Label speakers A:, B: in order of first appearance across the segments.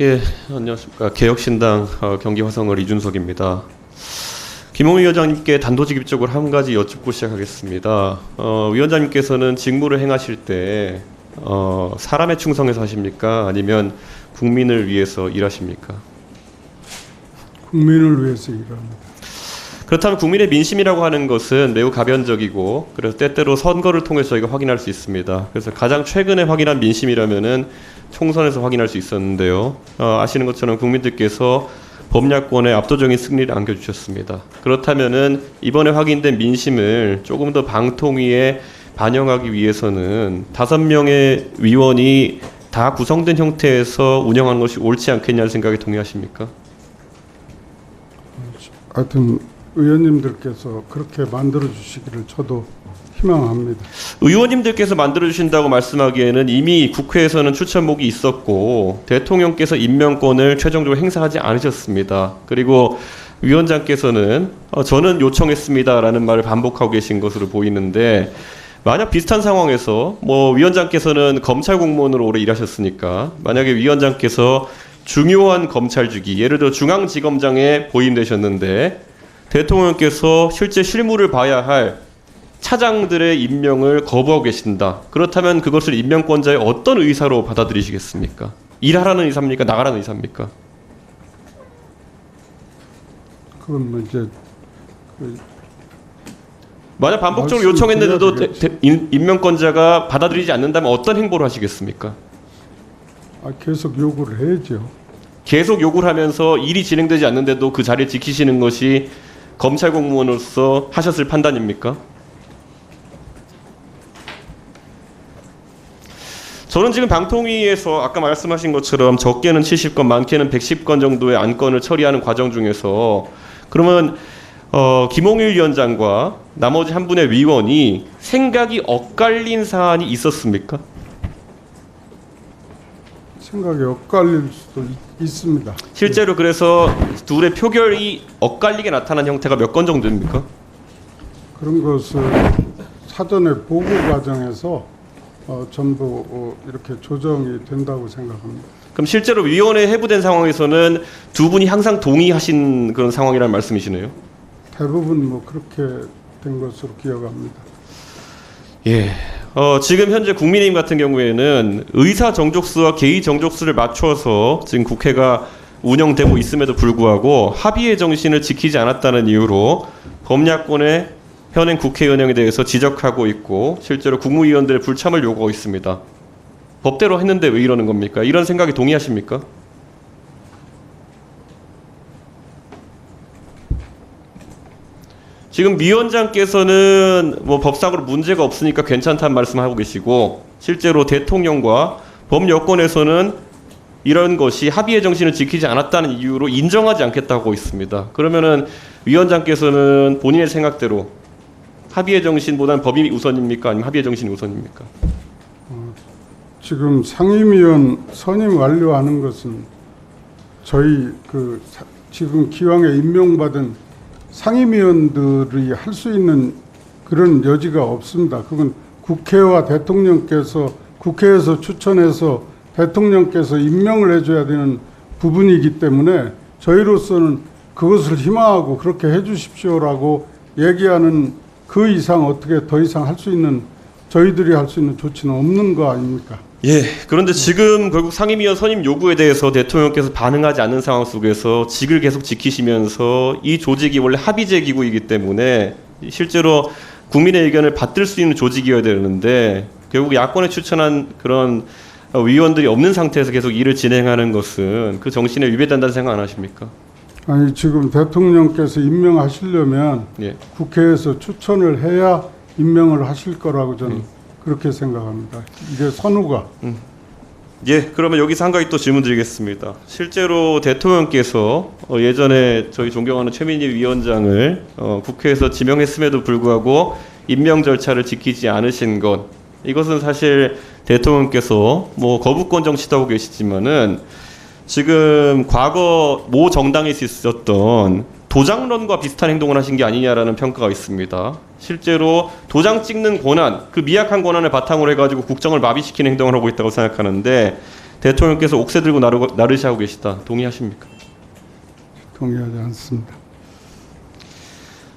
A: 예, 안녕하십니까. 개혁신당 경기 화성을 이준석입니다. 김홍일 위원장님께 단도직입적으로 한 가지 여쭙고 시작하겠습니다. 위원장님께서는 직무를 행하실 때 사람에 충성해서 하십니까? 아니면 국민을 위해서 일하십니까?
B: 국민을 위해서 일합니다.
A: 그렇다면 국민의 민심이라고 하는 것은 매우 가변적이고 그래서 때때로 선거를 통해서 저희가 확인할 수 있습니다. 그래서 가장 최근에 확인한 민심이라면은 총선에서 확인할 수 있었는데요. 아시는 것처럼 국민들께서 범야권의 압도적인 승리를 안겨주셨습니다. 그렇다면은 이번에 확인된 민심을 조금 더 방통위에 반영하기 위해서는 5명의 위원이 다 구성된 형태에서 운영하는 것이 옳지 않겠냐는 생각에 동의하십니까?
B: 하여튼 의원님들께서 그렇게 만들어 주시기를 저도 희망합니다.
A: 의원님들께서 만들어주신다고 말씀하기에는 이미 국회에서는 추천목이 있었고 대통령께서 임명권을 최종적으로 행사하지 않으셨습니다. 그리고 위원장께서는 저는 요청했습니다라는 말을 반복하고 계신 것으로 보이는데 만약 비슷한 상황에서 위원장께서는 검찰 공무원으로 오래 일하셨으니까 만약에 위원장께서 중요한 검찰직이 예를 들어 중앙지검장에 보임되셨는데 대통령께서 실제 실무를 봐야 할 차장들의 임명을 거부하고 계신다. 그렇다면 그것을 임명권자의 어떤 의사로 받아들이시겠습니까? 일하라는 의사입니까? 나가라는 의사입니까?
B: 그건 뭐 이제
A: 만약 반복적으로 요청했는데도 임명권자가 받아들이지 않는다면 어떤 행보를 하시겠습니까?
B: 계속 요구를 해야죠.
A: 계속 요구를 하면서 일이 진행되지 않는데도 그 자리를 지키시는 것이 검찰 공무원으로서 하셨을 판단입니까? 저는 지금 방통위에서 아까 말씀하신 것처럼 적게는 70건, 많게는 110건 정도의 안건을 처리하는 과정 중에서 그러면 김홍일 위원장과 나머지 한 분의 위원이 생각이 엇갈린 사안이 있었습니까?
B: 생각이 엇갈릴 수도 있습니다.
A: 실제로 그래서 둘의 표결이 엇갈리게 나타난 형태가 몇 건 정도입니까?
B: 그런 것을 사전에 보고 과정에서 전부 이렇게 조정이 된다고 생각합니다.
A: 그럼 실제로 위원회 해부된 상황에서는 두 분이 항상 동의하신 그런 상황이라는 말씀이시네요?
B: 대부분 뭐 그렇게 된 것으로 기억합니다.
A: 예. 지금 현재 국민의힘 같은 경우에는 의사 정족수와 개의 정족수를 맞춰서 지금 국회가 운영되고 있음에도 불구하고 합의의 정신을 지키지 않았다는 이유로 범야권의 현행 국회의원에 대해서 지적하고 있고 실제로 국무위원들의 불참을 요구하고 있습니다. 법대로 했는데 왜 이러는 겁니까? 이런 생각에 동의하십니까? 지금 위원장께서는 법상으로 문제가 없으니까 괜찮다는 말씀하고 계시고 실제로 대통령과 범여권에서는 이런 것이 합의의 정신을 지키지 않았다는 이유로 인정하지 않겠다고 있습니다. 그러면은 위원장께서는 본인의 생각대로 합의의 정신보다는 법이 우선입니까? 아니면 합의의 정신이 우선입니까?
B: 지금 상임위원 선임 완료하는 것은 저희 지금 기왕에 임명받은 상임위원들이 할 수 있는 그런 여지가 없습니다. 그건 국회와 대통령께서 국회에서 추천해서 대통령께서 임명을 해줘야 되는 부분이기 때문에 저희로서는 그것을 희망하고 그렇게 해주십시오라고 얘기하는 그 이상 어떻게 더 이상 할 수 있는 저희들이 할 수 있는 조치는 없는 거 아닙니까?
A: 예. 그런데 지금 결국 상임위원 선임 요구에 대해서 대통령께서 반응하지 않는 상황 속에서 직을 계속 지키시면서 이 조직이 원래 합의제 기구이기 때문에 실제로 국민의 의견을 받들 수 있는 조직이어야 되는데 결국 야권에 추천한 그런 위원들이 없는 상태에서 계속 일을 진행하는 것은 그 정신에 위배된다는 생각 안 하십니까?
B: 아니 지금 대통령께서 임명하시려면 국회에서 추천을 해야 임명을 하실 거라고 저는 그렇게 생각합니다. 이게 선후가.
A: 예, 그러면 여기서 한 가지 또 질문 드리겠습니다. 실제로 대통령께서 예전에 저희 존경하는 최민희 위원장을 국회에서 지명했음에도 불구하고 임명 절차를 지키지 않으신 것, 이것은 사실 대통령께서 거부권 정치도 하고 계시지만은 지금 과거 모 정당에서 있었던 도장론과 비슷한 행동을 하신 게 아니냐라는 평가가 있습니다. 실제로 도장 찍는 권한, 그 미약한 권한을 바탕으로 해가지고 국정을 마비시키는 행동을 하고 있다고 생각하는데 대통령께서 옥새 들고 나르시하고 계시다. 동의하십니까?
B: 동의하지 않습니다.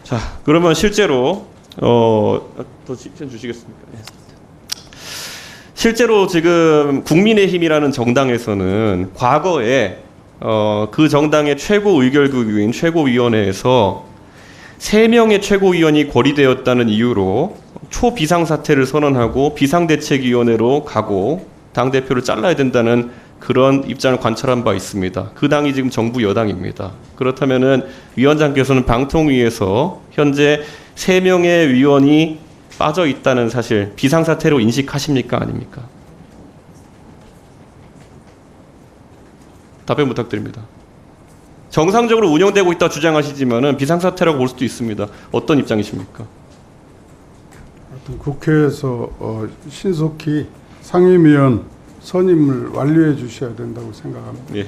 A: 자, 그러면 실제로 더 시간 주시겠습니까? 예. 실제로 지금 국민의힘이라는 정당에서는 과거에 그 정당의 최고 의결국인 최고위원회에서 3명의 최고위원이 고리되었다는 이유로 초비상사태를 선언하고 비상대책위원회로 가고 당대표를 잘라야 된다는 그런 입장을 관철한 바 있습니다. 그 당이 지금 정부 여당입니다. 그렇다면은 위원장께서는 방통위에서 현재 3명의 위원이 빠져 있다는 사실 비상사태로 인식하십니까? 아닙니까? 답변 부탁드립니다. 정상적으로 운영되고 있다 주장하시지만은 비상사태라고 볼 수도 있습니다. 어떤 입장이십니까?
B: 하여튼 국회에서 신속히 상임위원 선임을 완료해 주셔야 된다고 생각합니다.
A: 예.